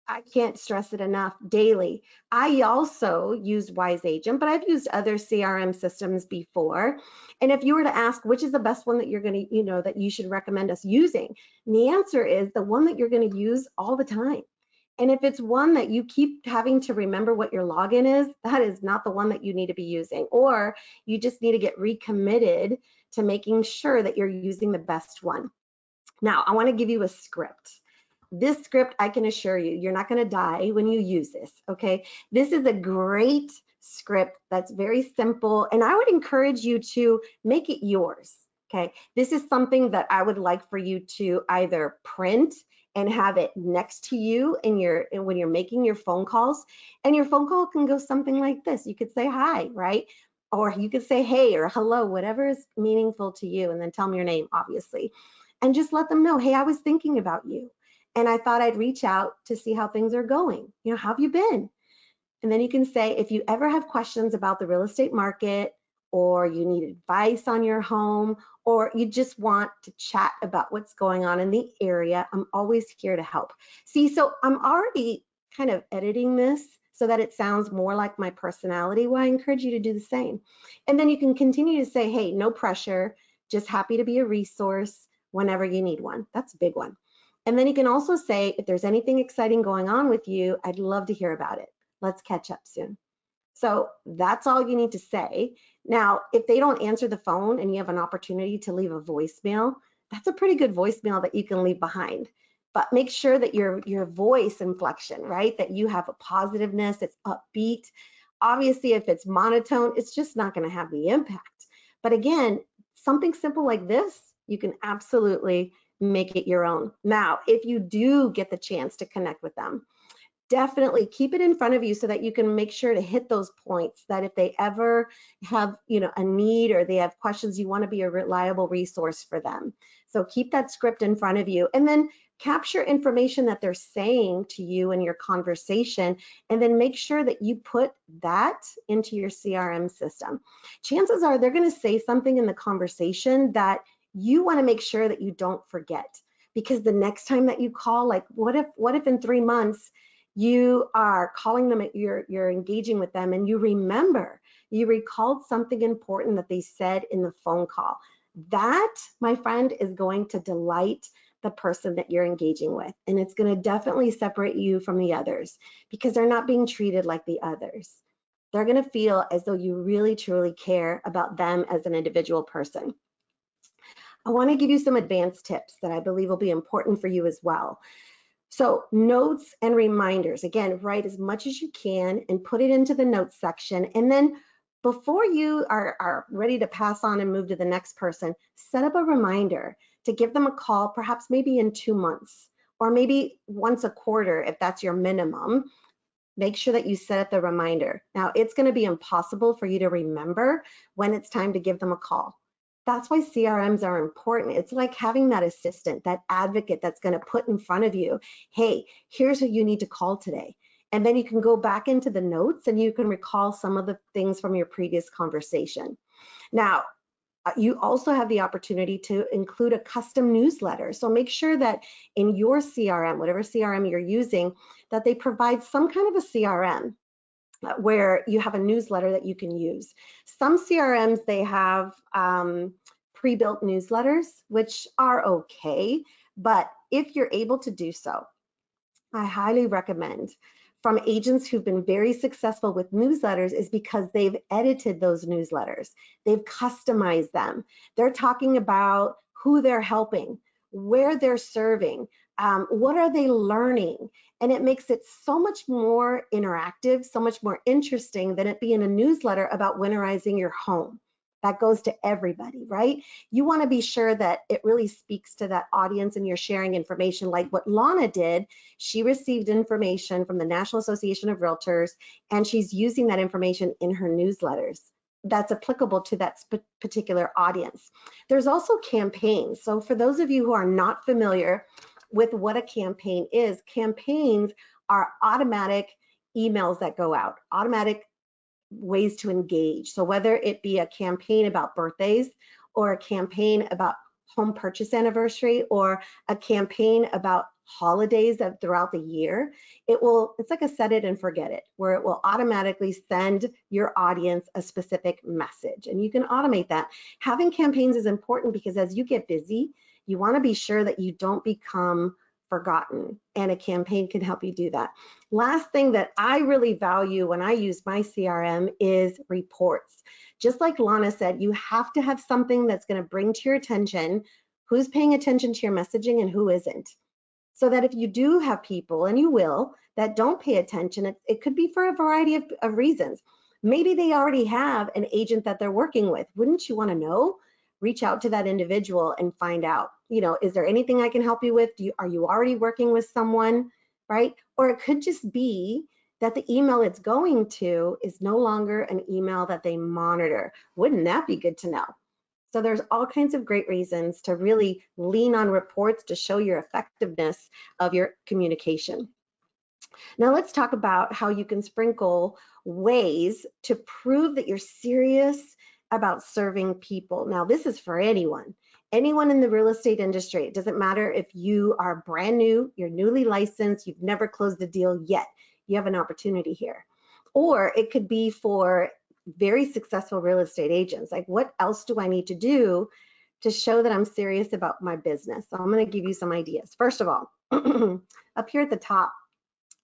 S1: I can't stress it enough, daily. I also use Wise Agent, but I've used other CRM systems before. And if you were to ask which is the best one that you're going to, that you should recommend us using, and the answer is the one that you're going to use all the time. And if it's one that you keep having to remember what your login is, that is not the one that you need to be using. Or you just need to get recommitted to making sure that you're using the best one. Now, I want to give you a script. This script, I can assure you, you're not going to die when you use this, okay? This is a great script that's very simple, and I would encourage you to make it yours, okay? This is something that I would like for you to either print and have it next to you when you're making your phone calls. And your phone call can go something like this. You could say hi, right? Or you could say hey or hello, whatever is meaningful to you, and then tell them your name, obviously. And just let them know, hey, I was thinking about you. And I thought I'd reach out to see how things are going. How have you been? And then you can say, if you ever have questions about the real estate market, or you need advice on your home, or you just want to chat about what's going on in the area, I'm always here to help. See, so I'm already kind of editing this so that it sounds more like my personality. Well, I encourage you to do the same. And then you can continue to say, hey, no pressure, just happy to be a resource whenever you need one. That's a big one. And then you can also say, if there's anything exciting going on with you, I'd love to hear about it. Let's catch up soon. So that's all you need to say. Now, if they don't answer the phone and you have an opportunity to leave a voicemail, that's a pretty good voicemail that you can leave behind. But make sure that your voice inflection, right? That you have a positiveness, it's upbeat. Obviously, if it's monotone, it's just not going to have the impact. But again, something simple like this, you can absolutely make it your own. Now, if you do get the chance to connect with them, definitely keep it in front of you so that you can make sure to hit those points, that if they ever have a need or they have questions, you want to be a reliable resource for them. So keep that script in front of you, and then capture information that they're saying to you in your conversation, and then make sure that you put that into your CRM system. Chances are they're going to say something in the conversation that you want to make sure that you don't forget, because the next time that you call, like what if in 3 months you are calling them, you're engaging with them, and you recalled something important that they said in the phone call. That, my friend, is going to delight the person that you're engaging with, and it's going to definitely separate you from the others, because they're not being treated like the others. They're going to feel as though you really truly care about them as an individual person. I want to give you some advanced tips that I believe will be important for you as well. So notes and reminders, again, write as much as you can and put it into the notes section, and then Before you are ready to pass on and move to the next person, set up a reminder to give them a call, perhaps maybe in 2 months, or maybe once a quarter if that's your minimum. Make sure that you set up the reminder. Now, it's going to be impossible for you to remember when it's time to give them a call. That's why CRMs are important. It's like having that assistant, that advocate that's going to put in front of you, hey, here's who you need to call today. And then you can go back into the notes and you can recall some of the things from your previous conversation. Now, you also have the opportunity to include a custom newsletter. So make sure that in your CRM, whatever CRM you're using, that they provide some kind of a CRM where you have a newsletter that you can use. Some CRMs, they have pre-built newsletters, which are okay, but if you're able to do so, I highly recommend from agents who've been very successful with newsletters is because they've edited those newsletters. They've customized them. They're talking about who they're helping, where they're serving, what are they learning? And it makes it so much more interactive, so much more interesting than it being a newsletter about winterizing your home. That goes to everybody, right? You want to be sure that it really speaks to that audience and you're sharing information like what Lona did. She received information from the National Association of Realtors and she's using that information in her newsletters that's applicable to that particular audience. There's also campaigns. So for those of you who are not familiar with what a campaign is, campaigns are automatic emails that go out, automatic ways to engage. So whether it be a campaign about birthdays or a campaign about home purchase anniversary or a campaign about holidays throughout the year, it's like a set it and forget it, where it will automatically send your audience a specific message. And you can automate that. Having campaigns is important because as you get busy, you want to be sure that you don't become forgotten, and a campaign can help you do that. Last thing that I really value when I use my CRM is reports. Just like Lana said, you have to have something that's going to bring to your attention who's paying attention to your messaging and who isn't. So that if you do have people, and you will, that don't pay attention, it could be for a variety of reasons. Maybe they already have an agent that they're working with. Wouldn't you want to know? Reach out to that individual and find out, is there anything I can help you with? Are you already working with someone, right? Or it could just be that the email it's going to is no longer an email that they monitor. Wouldn't that be good to know? So there's all kinds of great reasons to really lean on reports to show your effectiveness of your communication. Now let's talk about how you can sprinkle ways to prove that you're serious about serving people. Now this is for anyone in the real estate industry. It doesn't matter if you are brand new, you're newly licensed, you've never closed a deal yet. You have an opportunity here. Or it could be for very successful real estate agents. Like, what else do I need to do to show that I'm serious about my business? So I'm going to give you some ideas. First of all, up here at the top,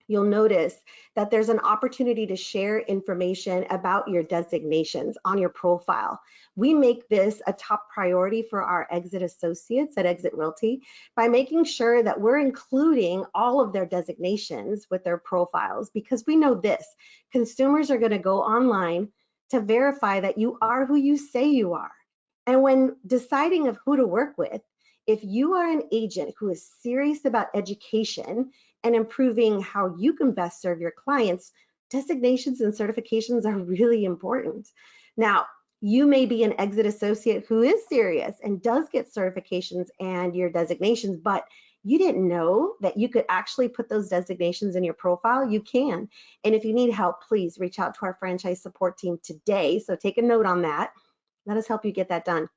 S1: you'll notice that there's an opportunity to share information about your designations on your profile. We make this a top priority for our exit associates at EXIT Realty by making sure that we're including all of their designations with their profiles, because we know this: consumers are going to go online to verify that you are who you say you are. And when deciding of who to work with, if you are an agent who is serious about education and improving how you can best serve your clients, designations and certifications are really important. Now, you may be an exit associate who is serious and does get certifications and your designations, but you didn't know that you could actually put those designations in your profile. You can. And if you need help, please reach out to our franchise support team today. So take a note on that. Let us help you get that done.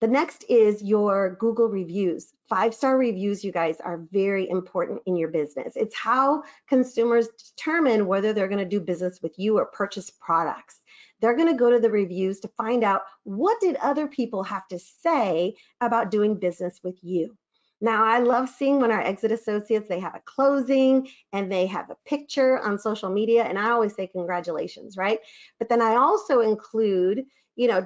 S1: The next is your Google reviews. 5-star reviews, you guys, are very important in your business. It's how consumers determine whether they're going to do business with you or purchase products. They're going to go to the reviews to find out, what did other people have to say about doing business with you? Now, I love seeing when our exit associates, they have a closing and they have a picture on social media, and I always say congratulations, right? But then I also include,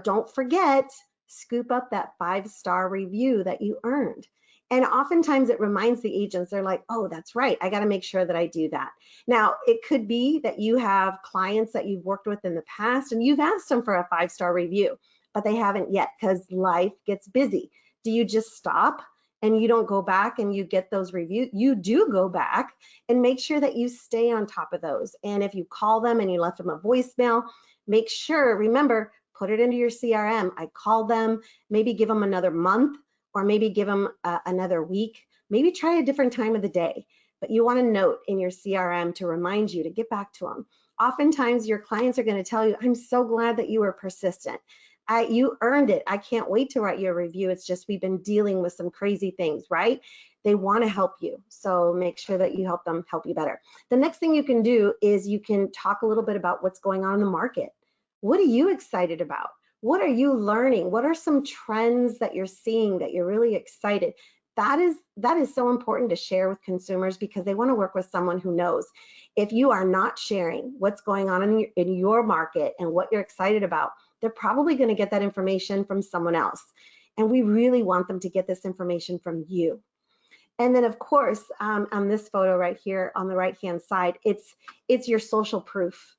S1: don't forget, scoop up that 5-star review that you earned. And oftentimes it reminds the agents, they're like, oh, that's right, I got to make sure that I do that. Now, it could be that you have clients that you've worked with in the past and you've asked them for a 5-star review, but they haven't yet because life gets busy. Do you just stop and you don't go back and you get those reviews? You do go back and make sure that you stay on top of those. And if you call them and you left them a voicemail, make sure, remember, put it into your CRM. I called them, maybe give them another month, or maybe give them another week. Maybe try a different time of the day. But you want to note in your CRM to remind you to get back to them. Oftentimes your clients are going to tell you, I'm so glad that you were persistent. You earned it. I can't wait to write your review. It's just we've been dealing with some crazy things, right? They want to help you. So make sure that you help them help you better. The next thing you can do is you can talk a little bit about what's going on in the market. What are you excited about? What are you learning? What are some trends that you're seeing that you're really excited? That is so important to share with consumers because they want to work with someone who knows. If you are not sharing what's going on in your market and what you're excited about, they're probably going to get that information from someone else. And we really want them to get this information from you. And then of course, on this photo right here on the right-hand side, it's your social proof.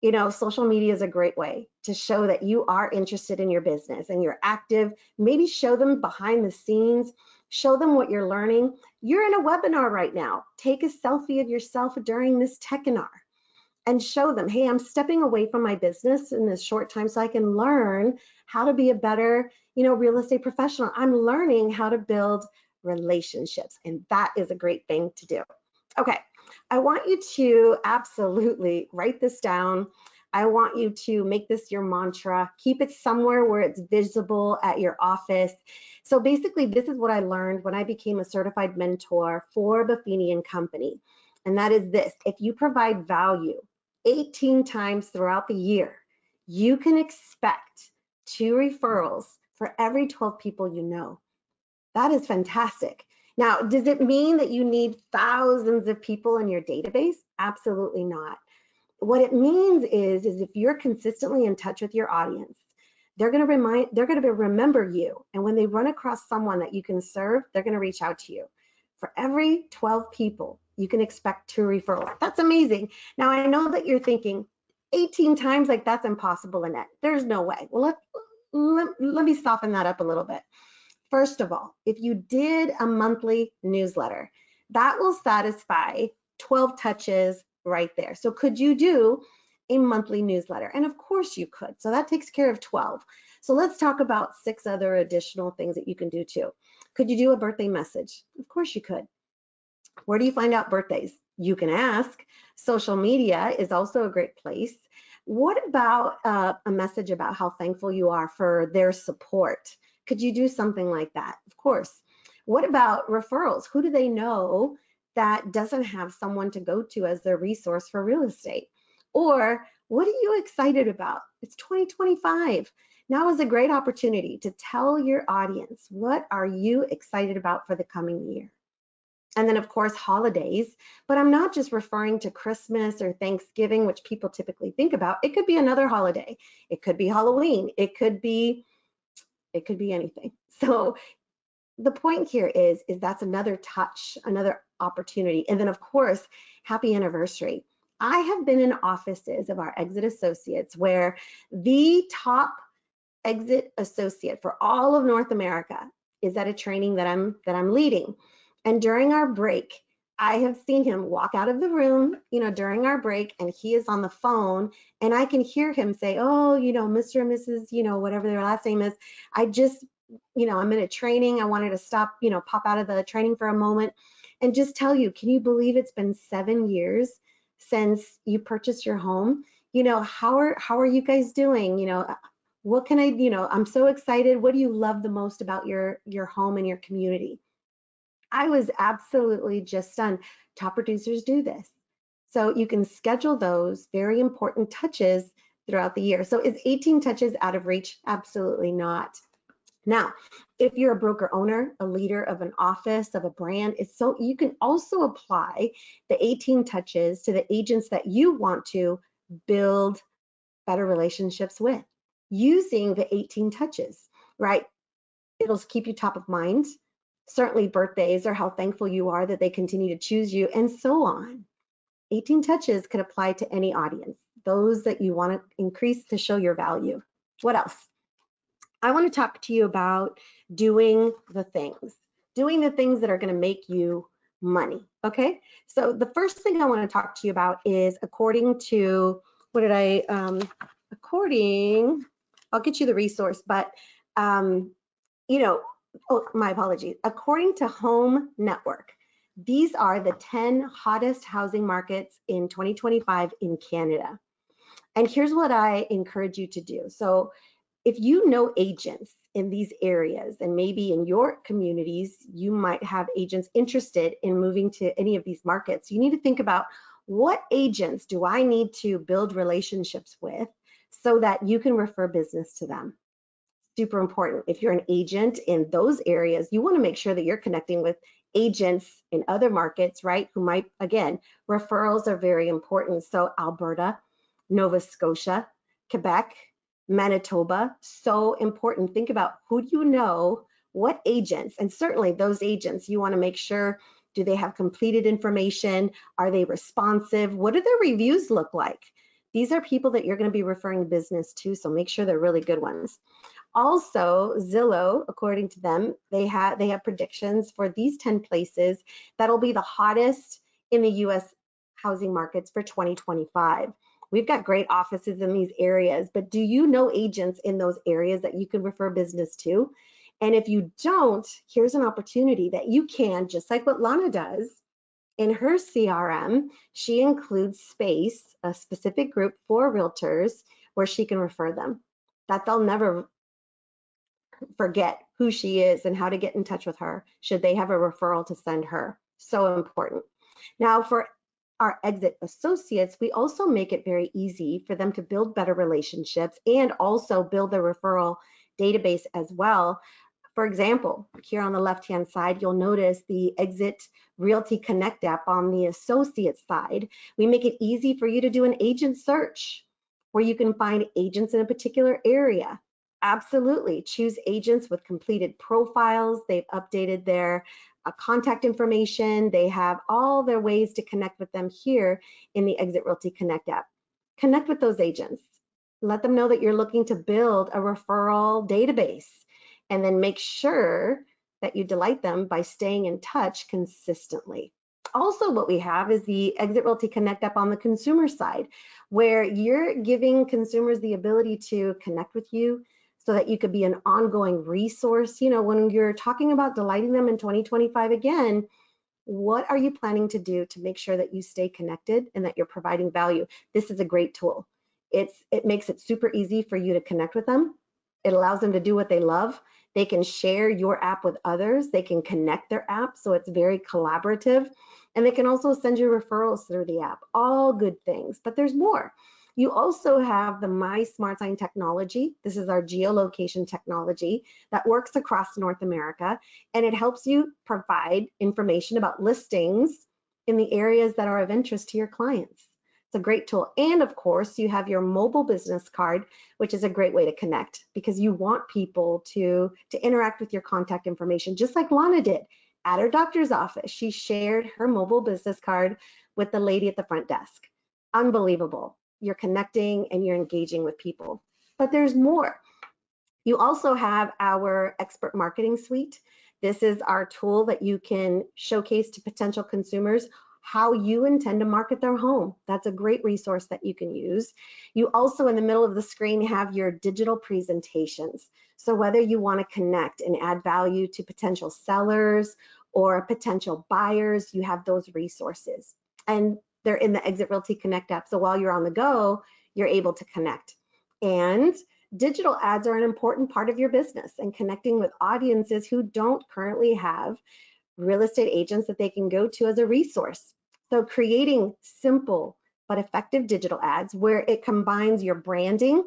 S1: You know, social media is a great way to show that you are interested in your business and you're active. Maybe show them behind the scenes, show them what you're learning. You're in a webinar right now. Take a selfie of yourself during this Techinar and show them, hey, I'm stepping away from my business in this short time so I can learn how to be a better, real estate professional. I'm learning how to build relationships, and that is a great thing to do. Okay, I want you to absolutely write this down. I want you to make this your mantra. Keep it somewhere where it's visible at your office. So basically, this is what I learned when I became a certified mentor for Buffini & Company. And that is this: if you provide value 18 times throughout the year, you can expect 2 referrals for every 12 people you know. That is fantastic. Now, does it mean that you need thousands of people in your database? Absolutely not. What it means is if you're consistently in touch with your audience, they're going to remember you. And when they run across someone that you can serve, they're going to reach out to you. For every 12 people, you can expect 2 referrals. That's amazing. Now, I know that you're thinking 18 times, like that's impossible, Annette. There's no way. Well, let me soften that up a little bit. First of all, if you did a monthly newsletter, that will satisfy 12 touches right there. So could you do a monthly newsletter? And of course you could. So that takes care of 12. So let's talk about 6 other additional things that you can do too. Could you do a birthday message? Of course you could. Where do you find out birthdays? You can ask. Social media is also a great place. What about a message about how thankful you are for their support? Could you do something like that? Of course. What about referrals? Who do they know that doesn't have someone to go to as their resource for real estate? Or what are you excited about? It's 2025. Now is a great opportunity to tell your audience, what are you excited about for the coming year? And then of course, holidays, but I'm not just referring to Christmas or Thanksgiving, which people typically think about. It could be another holiday. It could be Halloween. It could be anything. So the point here is that's another touch, another opportunity. And then of course, happy anniversary. I have been in offices of our exit associates where the top exit associate for all of North America is at a training that I'm leading. And during our break, I have seen him walk out of the room, during our break, and he is on the phone, and I can hear him say, oh, Mr. and Mrs., whatever their last name is, I just, I'm in a training. I wanted to stop, pop out of the training for a moment and just tell you, can you believe it's been 7 years since you purchased your home? How are you guys doing? What can I, I'm so excited. What do you love the most about your home and your community? I was absolutely just stunned. Top producers do this. So you can schedule those very important touches throughout the year. So is 18 touches out of reach? Absolutely not. Now, if you're a broker owner, a leader of an office, of a brand, you can also apply the 18 touches to the agents that you want to build better relationships with using the 18 touches, right? It'll keep you top of mind. certainly birthdays or how thankful you are that they continue to choose you, and so on. 18 touches could apply to any audience, those that you want to increase to show your value. What else? I want to talk to you about doing the things that are going to make you money. Okay, so the first thing I want to talk to you about is according to, what did I, I'll get you the resource, but you know, oh, my apologies. According to Home Network, these are the 10 hottest housing markets in 2025 in Canada. And here's what I encourage you to do. So if you know agents in these areas, and maybe in your communities, you might have agents interested in moving to any of these markets, you need to think about, what agents do I need to build relationships with so that you can refer business to them? Super important. If you're an agent in those areas, you want to make sure that you're connecting with agents in other markets, right? Who might, again, referrals are very important. So Alberta, Nova Scotia, Quebec, Manitoba, so important. Think about, who do you know, what agents, and certainly those agents, you want to make sure, do they have completed information? Are they responsive? What do their reviews look like? These are people that you're going to be referring business to, so make sure they're really good ones. Also, Zillow, according to them, they have predictions for these 10 places that'll be the hottest in the US housing markets for 2025. We've got great offices in these areas, but do you know agents in those areas that you can refer business to? And if you don't, here's an opportunity that you can, just like what Lana does in her CRM, she includes space, a specific group for realtors where she can refer them, that they'll never forget who she is and how to get in touch with her should they have a referral to send her. So important. Now, for our exit associates, we also make it very easy for them to build better relationships and also build their referral database as well. For example, here on the left-hand side, you'll notice the EXIT Realty Connect app on the associate side. We make it easy for you to do an agent search where you can find agents in a particular area. Absolutely, choose agents with completed profiles. They've updated their contact information. They have all their ways to connect with them here in the EXIT Realty Connect app. Connect with those agents. Let them know that you're looking to build a referral database, and then make sure that you delight them by staying in touch consistently. Also, what we have is the EXIT Realty Connect app on the consumer side, where you're giving consumers the ability to connect with you so that you could be an ongoing resource. You know, when you're talking about delighting them in 2025 again, what are you planning to do to make sure that you stay connected and that you're providing value? This is a great tool. It makes it super easy for you to connect with them. It allows them to do what they love. They can share your app with others. They can connect their app, so it's very collaborative. And they can also send you referrals through the app. All good things, but there's more. You also have the My Smart Sign technology. This is our geolocation technology that works across North America, and it helps you provide information about listings in the areas that are of interest to your clients. It's a great tool. And of course, you have your mobile business card, which is a great way to connect because you want people to interact with your contact information, just like Lana did at her doctor's office. She shared her mobile business card with the lady at the front desk. Unbelievable. You're connecting and you're engaging with people. But there's more. You also have our expert marketing suite. This is our tool that you can showcase to potential consumers how you intend to market their home. That's a great resource that you can use. You also, in the middle of the screen, have your digital presentations. So whether you want to connect and add value to potential sellers or potential buyers, you have those resources. And they're in the EXIT Realty Connect app. So while you're on the go, you're able to connect. And digital ads are an important part of your business and connecting with audiences who don't currently have real estate agents that they can go to as a resource. So creating simple but effective digital ads where it combines your branding,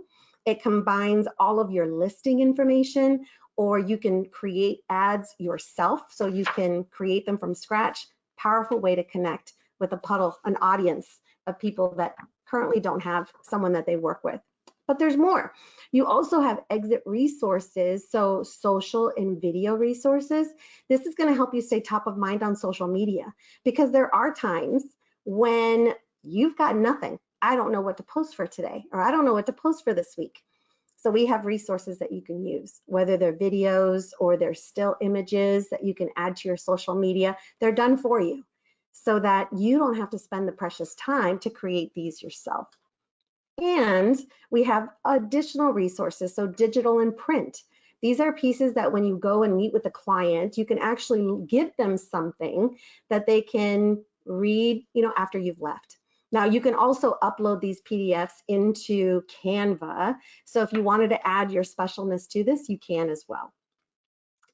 S1: it combines all of your listing information, or you can create ads yourself so you can create them from scratch. Powerful way to connect with an audience of people that currently don't have someone that they work with. But there's more. You also have exit resources, so social and video resources. This is going to help you stay top of mind on social media, because there are times when you've got nothing. I don't know what to post for today, or I don't know what to post for this week. So we have resources that you can use, whether they're videos or they're still images that you can add to your social media. They're done for you so that you don't have to spend the precious time to create these yourself. And we have additional resources, so digital and print. These are pieces that when you go and meet with a client, you can actually give them something that they can read, after you've left. Now, you can also upload these PDFs into Canva. So if you wanted to add your specialness to this, you can as well.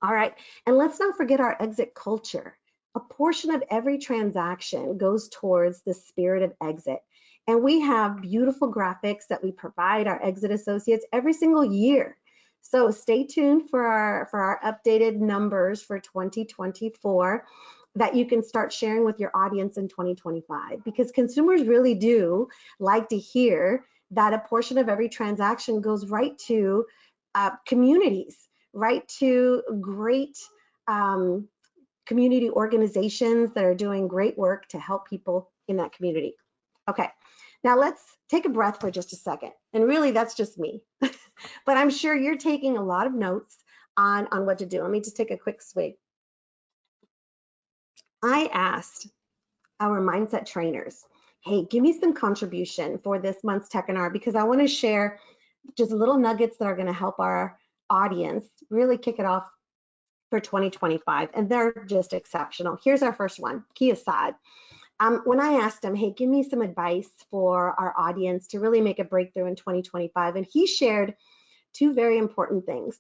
S1: All right, and let's not forget our exit culture. A portion of every transaction goes towards the spirit of exit. And we have beautiful graphics that we provide our exit associates every single year. So stay tuned for our updated numbers for 2024 that you can start sharing with your audience in 2025, because consumers really do like to hear that a portion of every transaction goes right to communities, right to great community organizations that are doing great work to help people in that community. Okay, now let's take a breath for just a second. And really, that's just me. But I'm sure you're taking a lot of notes on what to do. Let me just take a quick swig. I asked our mindset trainers, hey, give me some contribution for this month's Techinar, because I want to share just little nuggets that are going to help our audience really kick it off for 2025. And they're just exceptional. Here's our first one, Key Assad. When I asked him, hey, give me some advice for our audience to really make a breakthrough in 2025, and he shared two very important things.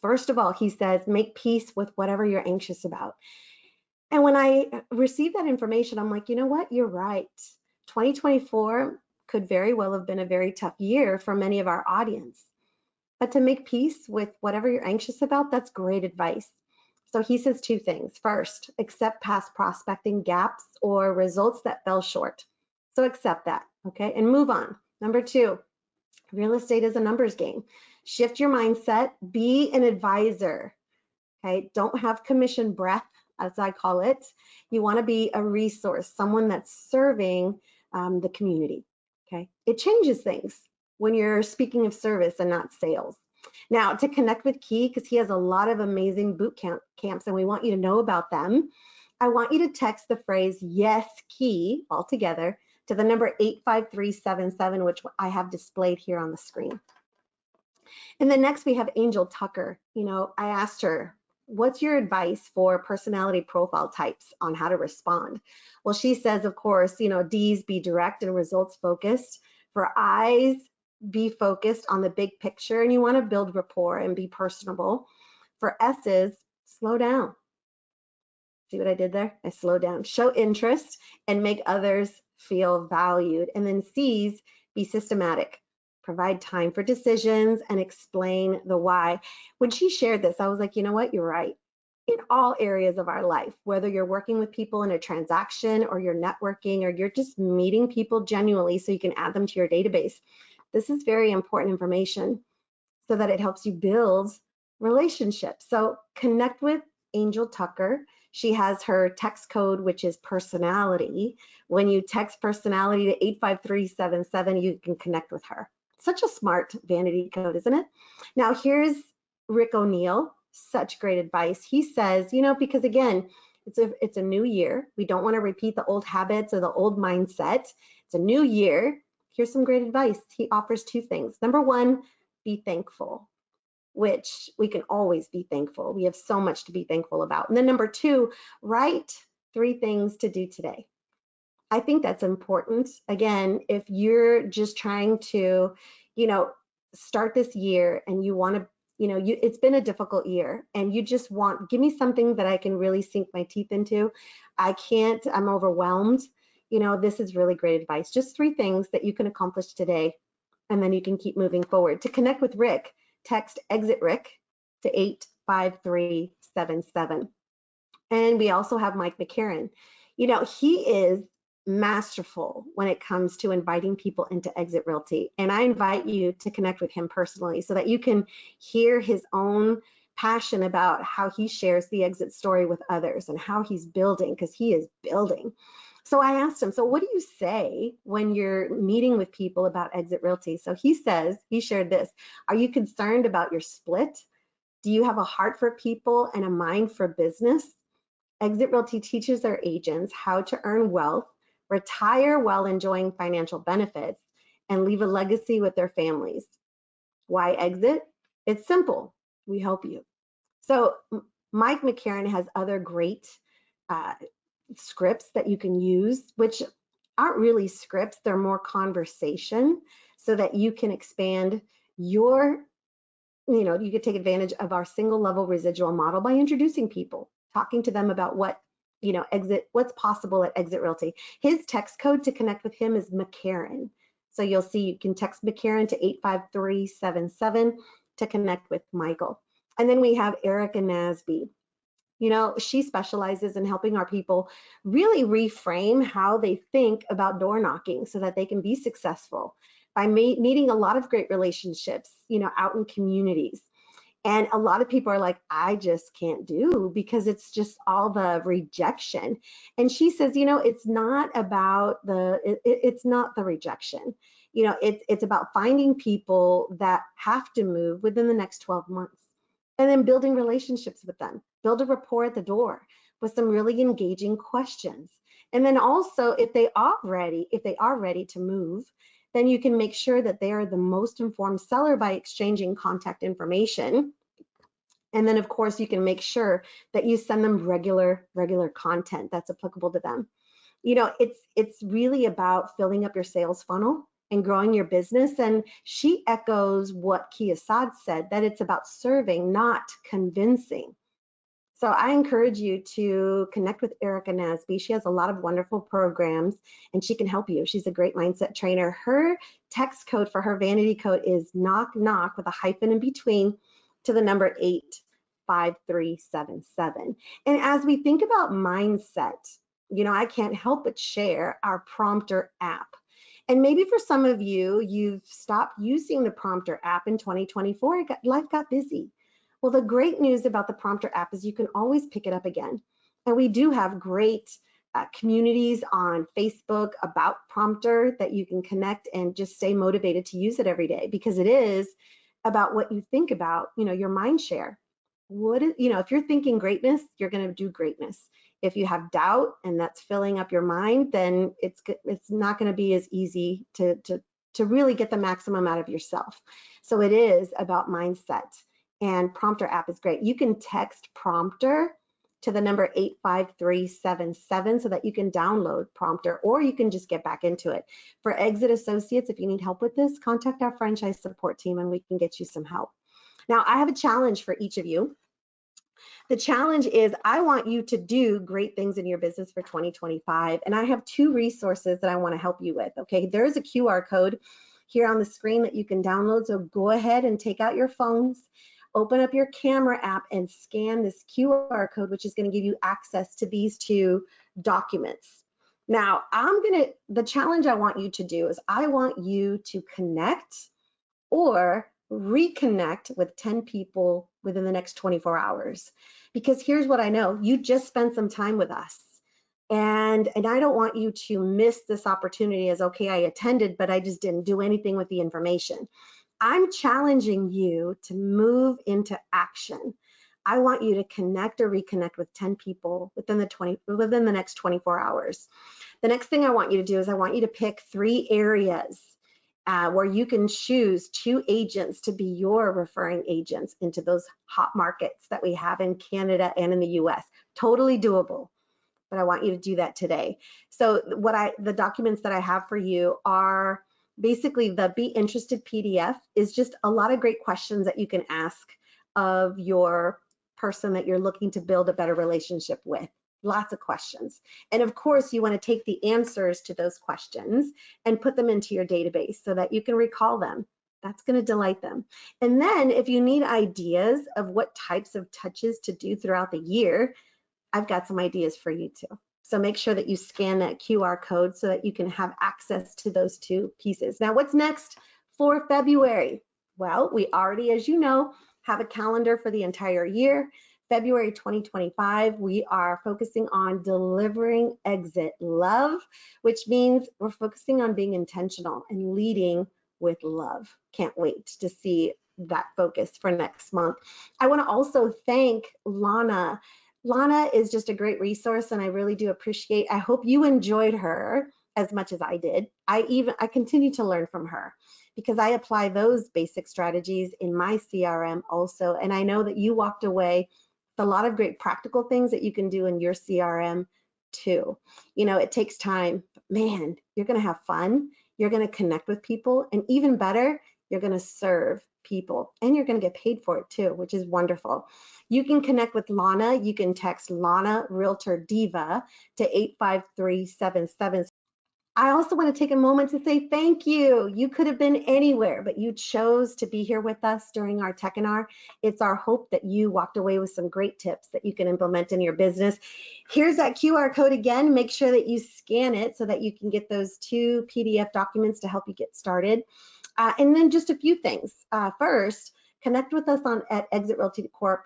S1: First of all, he says, make peace with whatever you're anxious about. And when I received that information, I'm like, you know what? You're right. 2024 could very well have been a very tough year for many of our audience. But to make peace with whatever you're anxious about, that's great advice. So he says two things. First, accept past prospecting gaps or results that fell short. So accept that, okay? And move on. Number two, real estate is a numbers game. Shift your mindset, be an advisor, okay? Don't have commission breath, as I call it. You want to be a resource, someone that's serving the community, okay? It changes things when you're speaking of service and not sales. Now, to connect with Key, because he has a lot of amazing boot camps and we want you to know about them, I want you to text the phrase yes Key all together to the number 85377, which I have displayed here on the screen. And then next we have Angel Tucker. I asked her, what's your advice for personality profile types on how to respond? Well, she says, of course, D's, be direct and results focused. For I's, be focused on the big picture, and you want to build rapport and be personable. For S's, slow down. See what I did there? I slowed down. Show interest and make others feel valued. And then C's, be systematic. Provide time for decisions and explain the why. When she shared this, I was like, you know what? You're right. In all areas of our life, whether you're working with people in a transaction or you're networking or you're just meeting people genuinely so you can add them to your database, this is very important information so that it helps you build relationships. So connect with Angel Tucker. She has her text code, which is personality. When you text personality to 85377, you can connect with her. Such a smart vanity code, isn't it? Now here's Rick O'Neill, such great advice. He says, because again, it's a new year. We don't want to repeat the old habits or the old mindset. It's a new year. Here's some great advice. He offers two things. Number one, be thankful, which we can always be thankful. We have so much to be thankful about. And then number two, write 3 things to do today. I think that's important. Again, if you're just trying to, start this year and you want to, it's been a difficult year and you just want, give me something that I can really sink my teeth into. I can't, I'm overwhelmed. This is really great advice. Just 3 things that you can accomplish today, and then you can keep moving forward. To connect with Rick, text Exit Rick to 85377. And we also have Mike McCarran. He is masterful when it comes to inviting people into Exit Realty. And I invite you to connect with him personally so that you can hear his own passion about how he shares the exit story with others and how he's building, because he is building. So I asked him, so what do you say when you're meeting with people about Exit Realty? So he says, he shared this: are you concerned about your split? Do you have a heart for people and a mind for business? Exit Realty teaches their agents how to earn wealth, retire while enjoying financial benefits, and leave a legacy with their families. Why Exit? It's simple. We help you. So Mike McCarron has other great scripts that you can use, which aren't really scripts, they're more conversation, so that you can expand your, you could take advantage of our single level residual model by introducing people, talking to them about what, what's possible at Exit Realty. His text code to connect with him is McCarron. So you'll see you can text McCarron to 85377 to connect with Michael. And then we have Erica Nasby. She specializes in helping our people really reframe how they think about door knocking so that they can be successful by meeting a lot of great relationships, out in communities. And a lot of people are like, I just can't do, because it's just all the rejection. And she says, it's not about it's not the rejection. It's about finding people that have to move within the next 12 months. And then building relationships with them, build a rapport at the door with some really engaging questions. And then also, if they are ready to move, then you can make sure that they are the most informed seller by exchanging contact information. And then of course, you can make sure that you send them regular content that's applicable to them. It's really about filling up your sales funnel and growing your business. And she echoes what Kia Saad said, that it's about serving, not convincing. So I encourage you to connect with Erica Nasby. She has a lot of wonderful programs and she can help you. She's a great mindset trainer. Her text code for her vanity code is knock knock with a hyphen in between to the number 85377. And as we think about mindset, I can't help but share our Prompter app. And maybe for some of you, you've stopped using the Prompter app in 2024. Life got busy. Well, the great news about the Prompter app is you can always pick it up again. And we do have great communities on Facebook about Prompter that you can connect and just stay motivated to use it every day, because it is about what you think about, your mind share. If you're thinking greatness, you're going to do greatness. If you have doubt and that's filling up your mind, then it's not going to be as easy to really get the maximum out of yourself. So it is about mindset, and Prompter app is great. You can text Prompter to the number 85377 so that you can download Prompter, or you can just get back into it. For Exit Associates, if you need help with this, contact our franchise support team and we can get you some help. Now, I have a challenge for each of you. The challenge is I want you to do great things in your business for 2025. And I have two resources that I want to help you with. Okay, there's a QR code here on the screen that you can download. So go ahead and take out your phones, open up your camera app and scan this QR code, which is going to give you access to these two documents. Now, the challenge I want you to do is I want you to connect or reconnect with 10 people within the next 24 hours. Because here's what I know, you just spent some time with us. And I don't want you to miss this opportunity as, okay, I attended, but I just didn't do anything with the information. I'm challenging you to move into action. I want you to connect or reconnect with 10 people within the next 24 hours. The next thing I want you to do is I want you to pick 3 areas where you can choose 2 agents to be your referring agents into those hot markets that we have in Canada and in the US. Totally doable, but I want you to do that today. So the documents that I have for you are basically the Be Interested PDF is just a lot of great questions that you can ask of your person that you're looking to build a better relationship with. Lots of questions. And of course, you want to take the answers to those questions and put them into your database so that you can recall them. That's going to delight them. And then if you need ideas of what types of touches to do throughout the year, I've got some ideas for you too. So make sure that you scan that QR code so that you can have access to those two pieces. Now, what's next for February? Well, we already, as you know, have a calendar for the entire year. February 2025, we are focusing on delivering exit love, which means we're focusing on being intentional and leading with love. Can't wait to see that focus for next month. I want to also thank Lona. Lona is just a great resource, and I really do appreciate. I hope you enjoyed her as much as I did. I continue to learn from her because I apply those basic strategies in my CRM also, and I know that you walked away with a lot of great practical things that you can do in your CRM too. You know, it takes time, but man, you're going to have fun. You're going to connect with people, and even better, you're going to serve people, and you're going to get paid for it too, which is wonderful. You can connect with Lona. You can text Lona Realtor Diva to 85377. I also want to take a moment to say thank you. You could have been anywhere, but you chose to be here with us during our Techinar. It's our hope that you walked away with some great tips that you can implement in your business. Here's that QR code again. Make sure that you scan it so that you can get those 2 PDF documents to help you get started. And then just a few things. First, connect with us at EXIT Realty Corp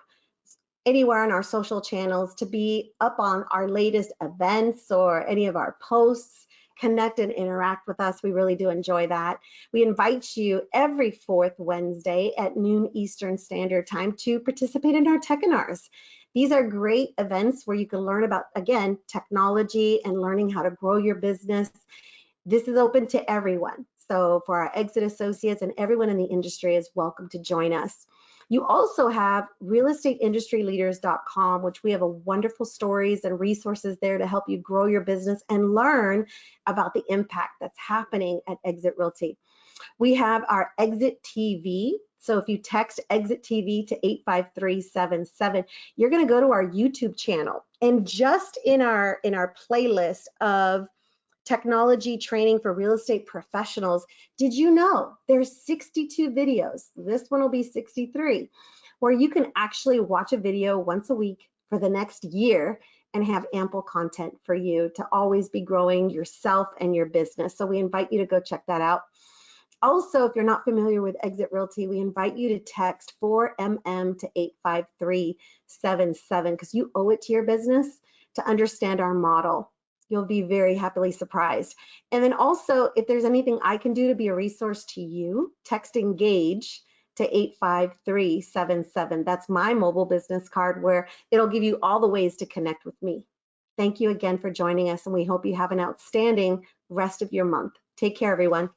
S1: anywhere on our social channels to be up on our latest events or any of our posts. Connect and interact with us. We really do enjoy that. We invite you every 4th Wednesday at noon Eastern Standard Time to participate in our Techinars. These are great events where you can learn about, again, technology and learning how to grow your business. This is open to everyone. So for our exit associates and everyone in the industry is welcome to join us. You also have realestateindustrieleaders.com, which we have a wonderful stories and resources there to help you grow your business and learn about the impact that's happening at Exit Realty. We have our Exit TV. So if you text Exit TV to 85377, you're going to go to our YouTube channel, and just in our playlist of technology training for real estate professionals, did you know there's 62 videos? This one will be 63, where you can actually watch a video once a week for the next year and have ample content for you to always be growing yourself and your business. So we invite you to go check that out. Also, if you're not familiar with Exit Realty, we invite you to text 4MM to 85377 because you owe it to your business to understand our model. You'll be very happily surprised. And then also, if there's anything I can do to be a resource to you, text ENGAGE to 85377. That's my mobile business card where it'll give you all the ways to connect with me. Thank you again for joining us, and we hope you have an outstanding rest of your month. Take care, everyone.